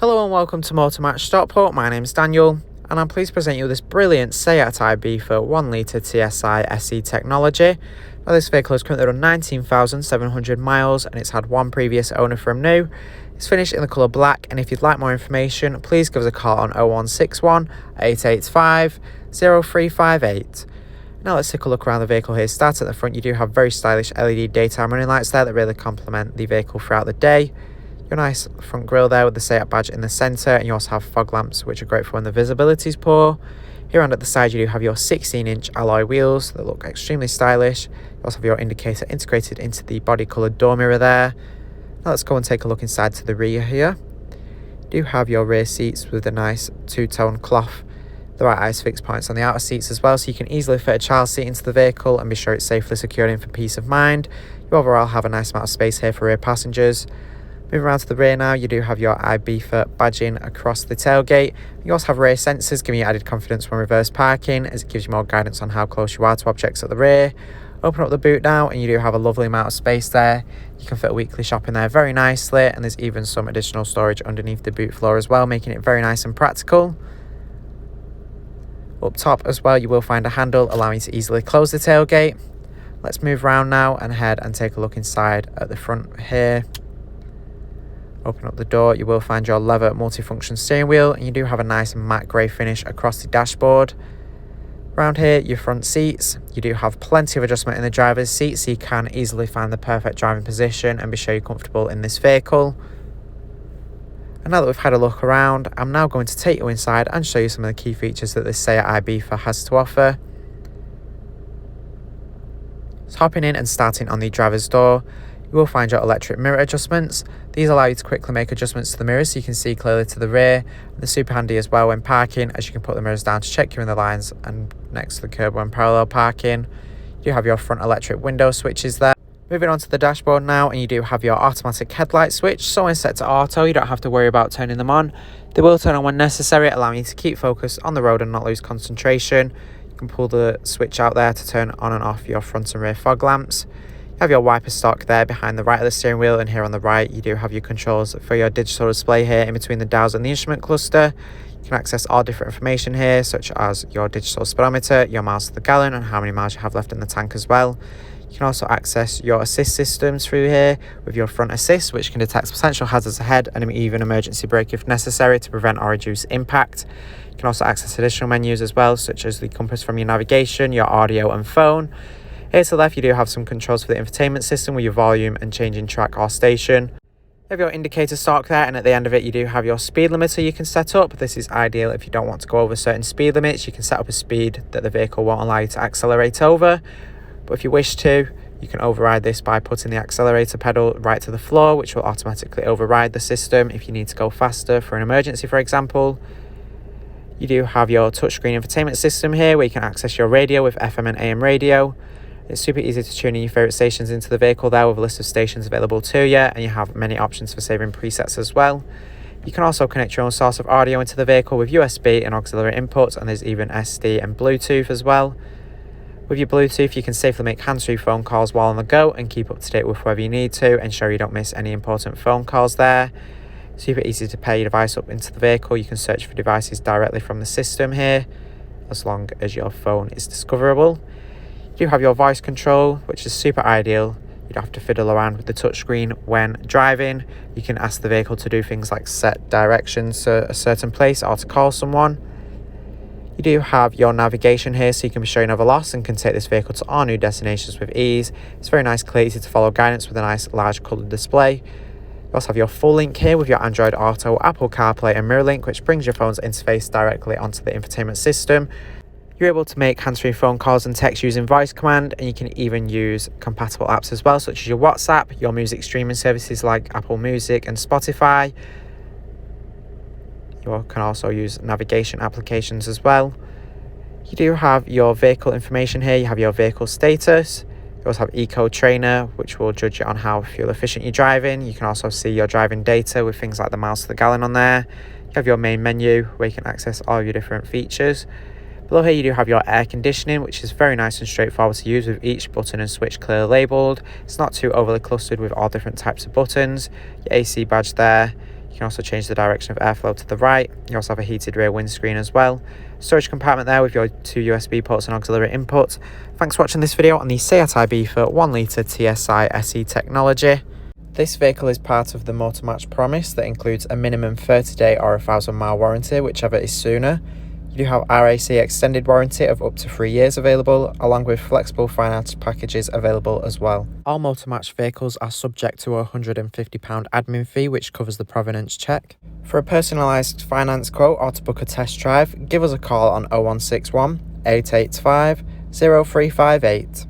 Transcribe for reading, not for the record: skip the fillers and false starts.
Hello and welcome to Motor Match Stockport. My name is Daniel and I'm pleased to present you this brilliant SEAT Ibiza 1.0 TSI SE Technology. Now, this vehicle has currently run 19,700 miles and it's had one previous owner from new. It's finished in the colour black, and if you'd like more information, please give us a call on 0161 885 0358. Now let's take a look around the vehicle here. Start at the front. You do have very stylish LED daytime running lights there that really complement the vehicle throughout the day. Your nice front grille there with the SEAT badge in the centre, and you also have fog lamps which are great for when the visibility is poor. Here and at the side you do have your 16-inch alloy wheels that look extremely stylish. You also have your indicator integrated into the body coloured door mirror there. Now let's go and take a look inside to the rear here. You do have your rear seats with a nice two-tone cloth. The right eyes fixed points on the outer seats as well, so you can easily fit a child seat into the vehicle and be sure it's safely secured in for peace of mind. You overall have a nice amount of space here for rear passengers. Moving around to the rear now, you do have your Ibiza badging across the tailgate. You also have rear sensors, giving you added confidence when reverse parking, as it gives you more guidance on how close you are to objects at the rear. Open up the boot now and you do have a lovely amount of space there. You can fit a weekly shop in there very nicely, and there's even some additional storage underneath the boot floor as well, making it very nice and practical. Up top as well, you will find a handle allowing you to easily close the tailgate. Let's move around now and head and take a look inside at the front here. Open up the door, you will find your leather multifunction steering wheel, and you do have a nice matte grey finish across the dashboard. Around here, your front seats, you do have plenty of adjustment in the driver's seat, so you can easily find the perfect driving position and be sure you're comfortable in this vehicle. And now that we've had a look around, I'm now going to take you inside and show you some of the key features that this SEAT Ibiza has to offer. So hopping in and starting on the driver's door, you will find your electric mirror adjustments. These allow you to quickly make adjustments to the mirrors so you can see clearly to the rear. And they're super handy as well when parking, as you can put the mirrors down to check you're in the lines and next to the curb when parallel parking. You have your front electric window switches there. Moving on to the dashboard now, and you do have your automatic headlight switch. So when set to auto, you don't have to worry about turning them on. They will turn on when necessary, allowing you to keep focus on the road and not lose concentration. You can pull the switch out there to turn on and off your front and rear fog lamps. You have your wiper stock there behind the right of the steering wheel, and here on the right you do have your controls for your digital display here in between the dials and the instrument cluster. You can access all different information here, such as your digital speedometer, your miles to the gallon, and how many miles you have left in the tank as well. You can also access your assist systems through here with your front assist, which can detect potential hazards ahead and even emergency brake if necessary to prevent or reduce impact. You can also access additional menus as well, such as the compass from your navigation, your audio and phone. Here to the left you do have some controls for the infotainment system with your volume and changing track or station. You have your indicator stalk there, and at the end of it you do have your speed limiter you can set up. This is ideal if you don't want to go over certain speed limits. You can set up a speed that the vehicle won't allow you to accelerate over. But if you wish to, you can override this by putting the accelerator pedal right to the floor, which will automatically override the system if you need to go faster for an emergency, for example. You do have your touchscreen infotainment system here where you can access your radio with FM and AM radio. It's super easy to tune in your favourite stations into the vehicle there with a list of stations available to you, and you have many options for saving presets as well. You can also connect your own source of audio into the vehicle with USB and auxiliary inputs, and there's even SD and Bluetooth as well. With your Bluetooth you can safely make hands-free phone calls while on the go and keep up to date with whoever you need to, ensure you don't miss any important phone calls there. Super easy to pair your device up into the vehicle. You can search for devices directly from the system here, as long as your phone is discoverable. You have your voice control, which is super ideal. You don't have to fiddle around with the touchscreen when driving. You can ask the vehicle to do things like set directions to a certain place or to call someone. You do have your navigation here, so you can be sure you're never lost and can take this vehicle to all new destinations with ease. It's very nice, clear, easy to follow guidance with a nice large coloured display. You also have your full link here with your Android Auto, Apple CarPlay and MirrorLink, which brings your phone's interface directly onto the infotainment system. You're able to make hands-free phone calls and text using voice command, and you can even use compatible apps as well, such as your WhatsApp, your music streaming services like Apple Music and Spotify. You can also use navigation applications as well. You do have your vehicle information here. You have your vehicle status. You also have Eco Trainer, which will judge you on how fuel efficient you're driving. You can also see your driving data with things like the miles to the gallon on there. You have your main menu where you can access all your different features. Below here you do have your air conditioning, which is very nice and straightforward to use with each button and switch clearly labelled. It's not too overly clustered with all different types of buttons. Your AC badge there. You can also change the direction of airflow to the right. You also have a heated rear windscreen as well. Storage compartment there with your 2 USB ports and auxiliary inputs. Thanks for watching this video on the SEAT Ibiza 1 litre TSI SE Technology. This vehicle is part of the Motor Match promise that includes a minimum 30-day or 1,000-mile warranty, whichever is sooner. You do have RAC extended warranty of up to 3 years available, along with flexible finance packages available as well. All Motor Match vehicles are subject to a £150 admin fee, which covers the provenance check. For a personalised finance quote or to book a test drive, give us a call on 0161 885 0358.